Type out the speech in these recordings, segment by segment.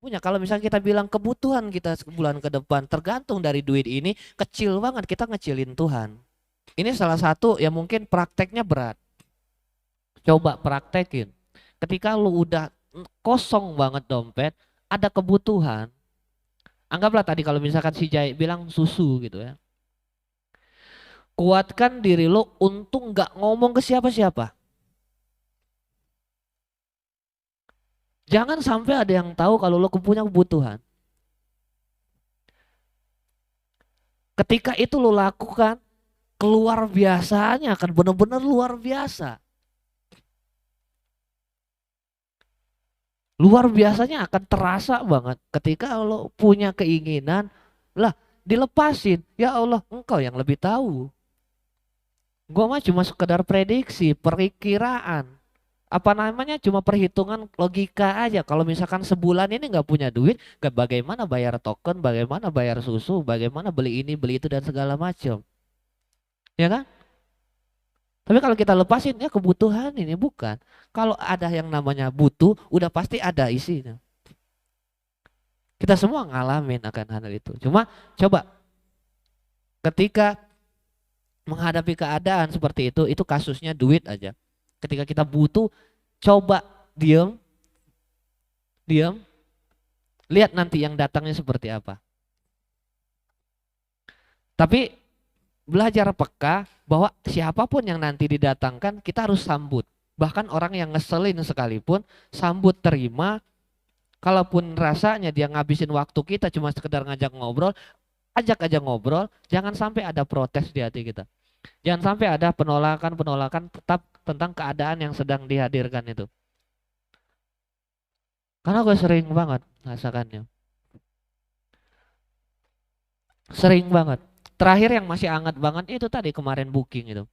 punya. Kalau misalnya kita bilang kebutuhan kita sebulan ke depan tergantung dari duit ini, kecil banget, kita ngecilin Tuhan. Ini salah satu yang mungkin prakteknya berat. Coba praktekin. Ketika lu udah kosong banget dompet, ada kebutuhan. Anggaplah tadi kalau misalkan si Jai bilang susu gitu ya. Kuatkan diri lu untuk nggak ngomong ke siapa-siapa. Jangan sampai ada yang tahu kalau lu punya kebutuhan. Ketika itu lu lakukan, keluar biasanya akan benar-benar luar biasa. Luar biasanya akan terasa banget ketika lo punya keinginan, lah dilepasin. Ya Allah, engkau yang lebih tahu. Gua mah cuma sekedar prediksi, perkiraan. Apa namanya cuma perhitungan logika aja. Kalau misalkan sebulan ini nggak punya duit, nggak bagaimana bayar token, bagaimana bayar susu, bagaimana beli ini, beli itu dan segala macam. Ya kan? Tapi kalau kita lepasin ya kebutuhan ini bukan. Kalau ada yang namanya butuh, udah pasti ada isinya. Kita semua ngalamin akan hal itu. Cuma coba ketika menghadapi keadaan seperti itu kasusnya duit aja. Ketika kita butuh, coba diam, diam, lihat nanti yang datangnya seperti apa. Tapi belajar peka bahwa siapapun yang nanti didatangkan kita harus sambut. Bahkan orang yang ngeselin sekalipun sambut terima. Kalaupun rasanya dia ngabisin waktu kita cuma sekedar ngajak ngobrol, ajak aja ngobrol, jangan sampai ada protes di hati kita. Jangan sampai ada penolakan-penolakan tetap tentang keadaan yang sedang dihadirkan itu. Karena gue sering banget merasakannya. Sering banget. Terakhir yang masih hangat banget itu tadi kemarin booking itu.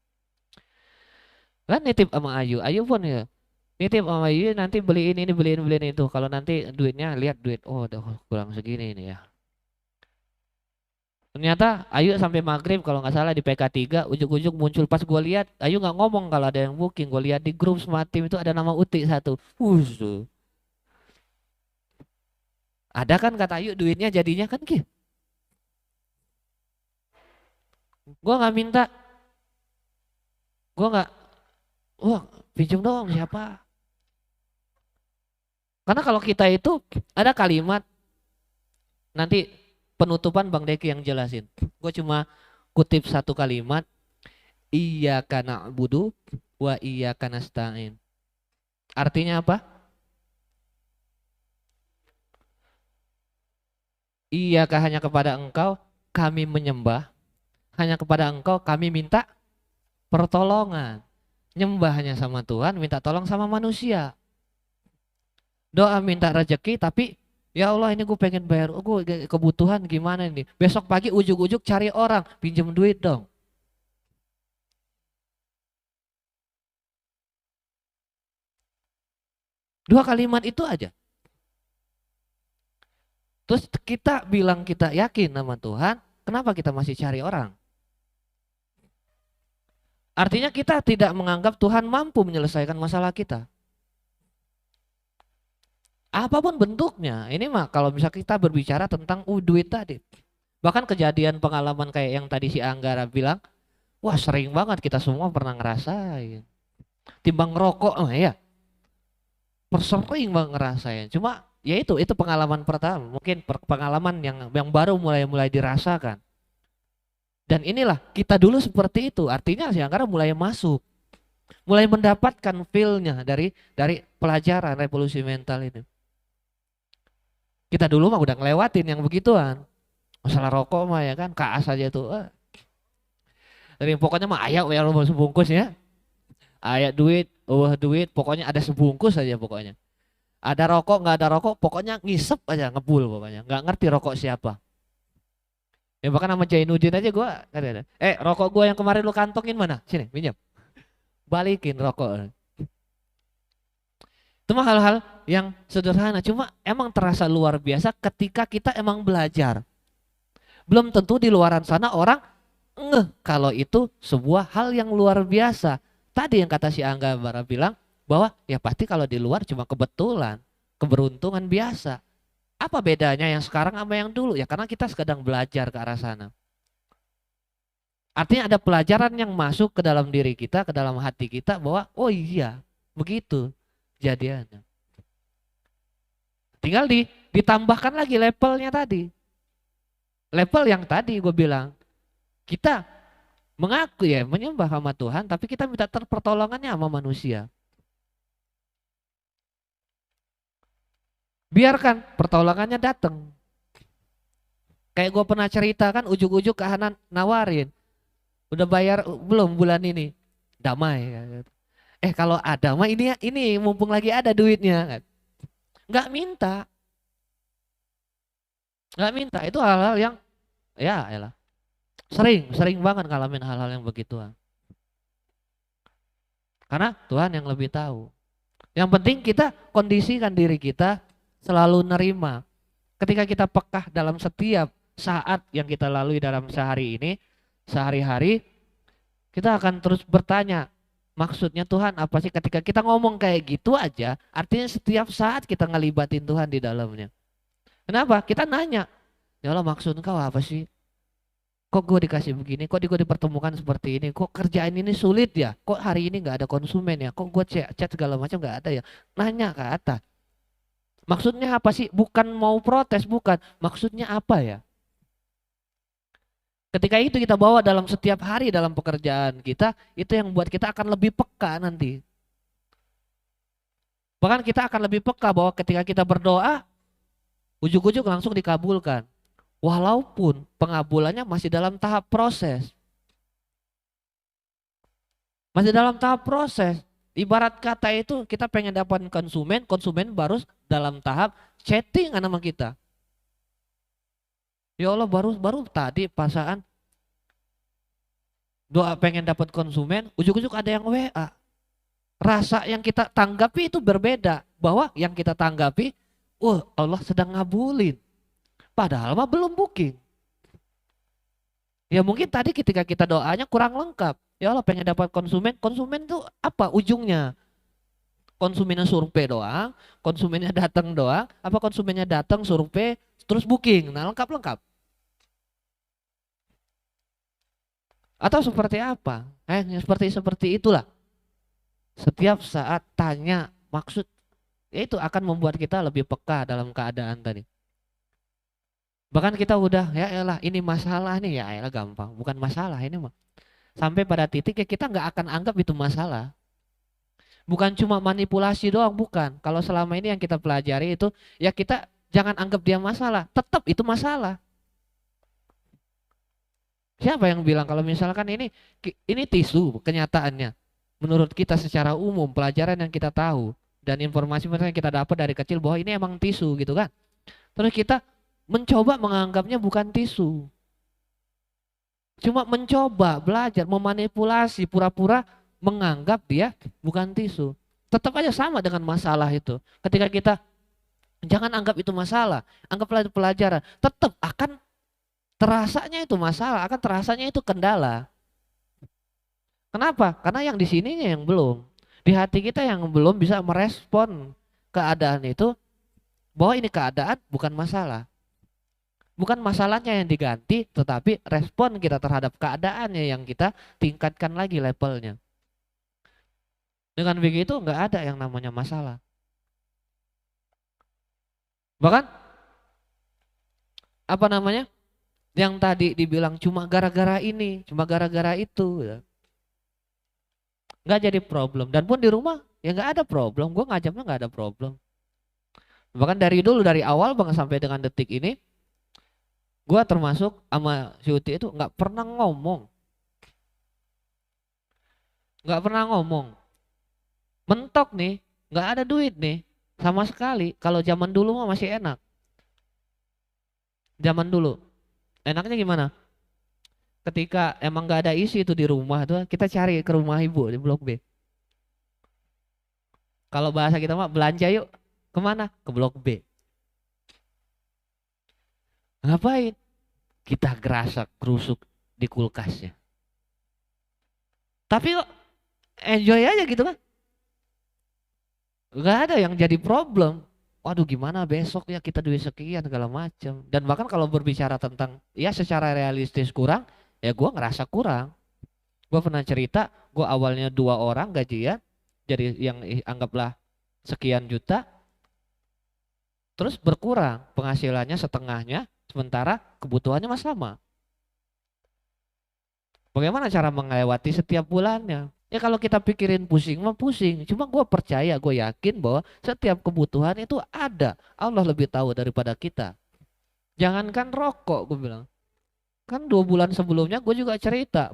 Kan nitip sama Ayu. Ayu pun ya. Nitip sama Ayu nanti beliin ini, beliin itu. Kalau nanti duitnya lihat duit. Oh udah kurang segini ini ya. Ternyata Ayu sampai maghrib kalau nggak salah di PK 3 ujuk-ujuk muncul pas gue lihat Ayu nggak ngomong kalau ada yang booking. Gue lihat di grup Smart Team itu ada nama Uti satu. Tuh. Ada kan kata Ayu duitnya jadinya kan gitu. Gue nggak minta, gue nggak, wah pinjam dong siapa? Karena kalau kita itu ada kalimat nanti penutupan Bang Deki yang jelasin. Gue cuma kutip satu kalimat, iya karena budu, wa iya karena stain. Artinya apa? Iyakah hanya kepada engkau kami menyembah, hanya kepada engkau kami minta pertolongan. Nyembah hanya sama Tuhan, minta tolong sama manusia. Doa minta rezeki tapi ya Allah ini gue pengen bayar, gue kebutuhan gimana ini. Besok pagi ujuk-ujuk cari orang, pinjam duit dong. Dua kalimat itu aja. Terus kita bilang kita yakin sama Tuhan, kenapa kita masih cari orang? Artinya kita tidak menganggap Tuhan mampu menyelesaikan masalah kita. Apapun bentuknya, ini mah kalau misalnya kita berbicara tentang duit tadi. Bahkan kejadian pengalaman kayak yang tadi si Anggara bilang, wah sering banget kita semua pernah ngerasain. Timbang ngerokok, oh ya, sering banget ngerasain. Cuma ya itu pengalaman pertama, mungkin pengalaman yang baru mulai dirasakan. Dan inilah kita dulu seperti itu, artinya si Anggara mulai masuk, mulai mendapatkan feel-nya dari pelajaran revolusi mental ini. Kita dulu mah udah ngelewatin yang begituan. Masalah rokok mah ya kan, kaas aja tuh. Dari pokoknya mah ayak ya lo sebungkus ya. Ayak duit, duit, pokoknya ada sebungkus aja pokoknya. Ada rokok, nggak ada rokok, pokoknya ngisep aja, ngebul pokoknya. Nggak ngerti rokok siapa. Ya bahkan sama Jainuddin aja gue, rokok gue yang kemarin lu kantongin mana? Sini, minjem. Balikin rokok. Itu mah hal-hal yang sederhana, cuma emang terasa luar biasa ketika kita emang belajar. Belum tentu di luaran sana orang ngeh kalau itu sebuah hal yang luar biasa. Tadi yang kata si Angga Bara bilang bahwa ya pasti kalau di luar cuma kebetulan, keberuntungan biasa. Apa bedanya yang sekarang sama yang dulu? Ya karena kita sedang belajar ke arah sana. Artinya ada pelajaran yang masuk ke dalam diri kita, ke dalam hati kita bahwa oh iya, begitu jadiannya. Tinggal ditambahkan lagi levelnya tadi. Level yang tadi gue bilang, kita mengaku ya menyembah sama Tuhan, tapi kita minta pertolongannya sama manusia. Biarkan pertolongannya datang. Kayak gue pernah cerita kan, ujuk-ujuk ke Hanan nawarin, udah bayar belum bulan ini? Damai. Kalau ada mah ini mumpung lagi ada duitnya. Nggak minta, nggak minta. Itu hal-hal yang ya elah. Sering banget ngalamin hal-hal yang begituan. Karena Tuhan yang lebih tahu. Yang penting kita kondisikan diri kita selalu nerima. Ketika kita pekah dalam setiap saat yang kita lalui dalam sehari ini, sehari-hari, kita akan terus bertanya, maksudnya Tuhan apa sih? Ketika kita ngomong kayak gitu aja, artinya setiap saat kita ngelibatin Tuhan di dalamnya. Kenapa? Kita nanya, ya Allah maksud engkau apa sih? Kok gue dikasih begini, kok gue dipertemukan seperti ini, kok kerjaan ini sulit ya, kok hari ini nggak ada konsumen ya, kok gue chat segala macam nggak ada ya, nanya ke atas. Maksudnya apa sih? Bukan mau protes, bukan. Maksudnya apa ya? Ketika itu kita bawa dalam setiap hari dalam pekerjaan kita, itu yang buat kita akan lebih peka nanti. Bahkan kita akan lebih peka bahwa ketika kita berdoa, ujuk-ujuk langsung dikabulkan. Walaupun pengabulannya masih dalam tahap proses. Masih dalam tahap proses. Ibarat kata itu kita pengen dapat konsumen, konsumen baru dalam tahap chatting sama kita. Ya Allah baru tadi pasaan doa pengen dapat konsumen, ujuk-ujuk ada yang WA. Rasa yang kita tanggapi itu berbeda. Bahwa yang kita tanggapi, Allah sedang ngabulin. Padahal mah belum booking. Ya mungkin tadi ketika kita doanya kurang lengkap. Ya Allah pengen dapat konsumen, konsumen tuh apa ujungnya? Konsumennya survei doang, konsumennya datang doang, apa konsumennya datang survei terus booking. Nah, lengkap-lengkap. Atau seperti apa? Seperti itulah. Setiap saat tanya maksud, ya itu akan membuat kita lebih peka dalam keadaan tadi. Bahkan kita udah ya elah ini masalah nih, ya elah gampang, bukan masalah ini mah. Sampai pada titik ya kita nggak akan anggap itu masalah. Bukan cuma manipulasi doang, bukan. Kalau selama ini yang kita pelajari itu ya kita jangan anggap dia masalah, tetap itu masalah. Siapa yang bilang kalau misalkan ini tisu kenyataannya. Menurut kita secara umum pelajaran yang kita tahu dan informasi yang kita dapat dari kecil bahwa ini emang tisu gitu kan. Terus kita mencoba menganggapnya bukan tisu. Cuma mencoba belajar memanipulasi pura-pura menganggap dia bukan tisu. Tetap aja sama dengan masalah itu. Ketika kita jangan anggap itu masalah, anggaplah itu pelajaran, tetap akan terasanya itu masalah, akan terasanya itu kendala. Kenapa? Karena yang di sininya yang belum. Di hati kita yang belum bisa merespon keadaan itu bahwa ini keadaan bukan masalah. Bukan masalahnya yang diganti, tetapi respon kita terhadap keadaannya yang kita tingkatkan lagi levelnya. Dengan begitu nggak ada yang namanya masalah. Bahkan apa namanya? Yang tadi dibilang cuma gara-gara ini, cuma gara-gara itu. Ya. Nggak jadi problem. Dan pun di rumah ya nggak ada problem. Gue ngajamnya nggak ada problem. Bahkan dari awal banget sampai dengan detik ini, gue termasuk sama si Uti itu nggak pernah ngomong. Nggak pernah ngomong. Mentok nih, nggak ada duit nih. Sama sekali. Kalau zaman dulu mah masih enak. Zaman dulu. Enaknya gimana? Ketika emang nggak ada isi itu di rumah tuh, kita cari ke rumah ibu di Blok B. Kalau bahasa kita mah belanja yuk. Kemana? Ke Blok B. Ngapain? Kita gerasak, gerusuk di kulkasnya. Tapi kok enjoy aja gitu kan. Gak ada yang jadi problem. waduh gimana besok ya kita duit sekian segala macam. Dan bahkan kalau berbicara tentang ya secara realistis kurang, ya gue ngerasa kurang. Gue pernah cerita, gue awalnya 2 orang gajian, jadi yang anggaplah sekian juta, terus berkurang penghasilannya setengahnya, sementara kebutuhannya masih sama. Bagaimana cara melewati setiap bulannya? Ya kalau kita pikirin pusing mah pusing. Cuma gue percaya, gue yakin bahwa setiap kebutuhan itu ada. Allah lebih tahu daripada kita. Jangankan rokok, gue bilang. Kan 2 bulan sebelumnya gue juga cerita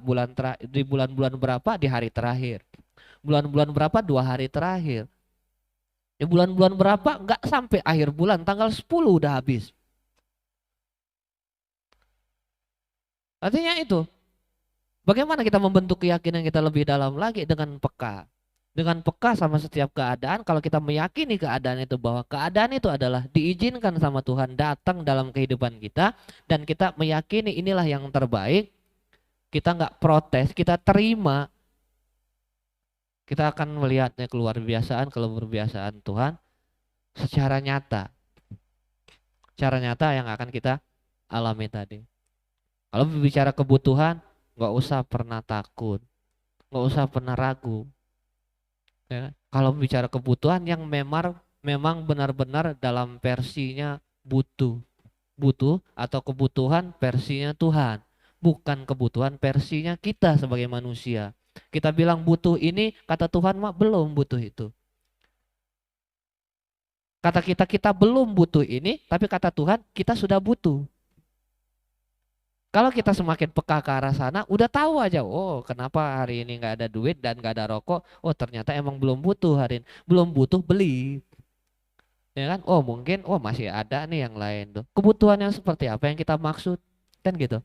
di bulan-bulan berapa di hari terakhir. Bulan-bulan berapa 2 hari terakhir. Ya bulan-bulan berapa nggak sampai akhir bulan tanggal 10 udah habis. Artinya itu. Bagaimana kita membentuk keyakinan kita lebih dalam lagi dengan peka. Dengan peka sama setiap keadaan, kalau kita meyakini keadaan itu bahwa keadaan itu adalah diizinkan sama Tuhan datang dalam kehidupan kita, dan kita meyakini inilah yang terbaik, kita nggak protes, kita terima, kita akan melihatnya keluar biasaan, kalau berbiasaan Tuhan secara nyata. Cara nyata yang akan kita alami tadi. Kalau berbicara kebutuhan, nggak usah pernah takut, nggak usah pernah ragu. Ya kan? Kalau bicara kebutuhan yang memang benar-benar dalam versinya butuh, butuh atau kebutuhan versinya Tuhan, bukan kebutuhan versinya kita sebagai manusia. Kita bilang butuh ini, kata Tuhan mah belum butuh itu. Kata kita belum butuh ini, tapi kata Tuhan kita sudah butuh. Kalau kita semakin peka ke arah sana, udah tahu aja, oh kenapa hari ini nggak ada duit dan nggak ada rokok. Oh ternyata emang belum butuh hari ini, belum butuh beli, ya kan? Oh mungkin, oh masih ada nih yang lain tuh. Kebutuhan yang seperti apa yang kita maksud, kan gitu.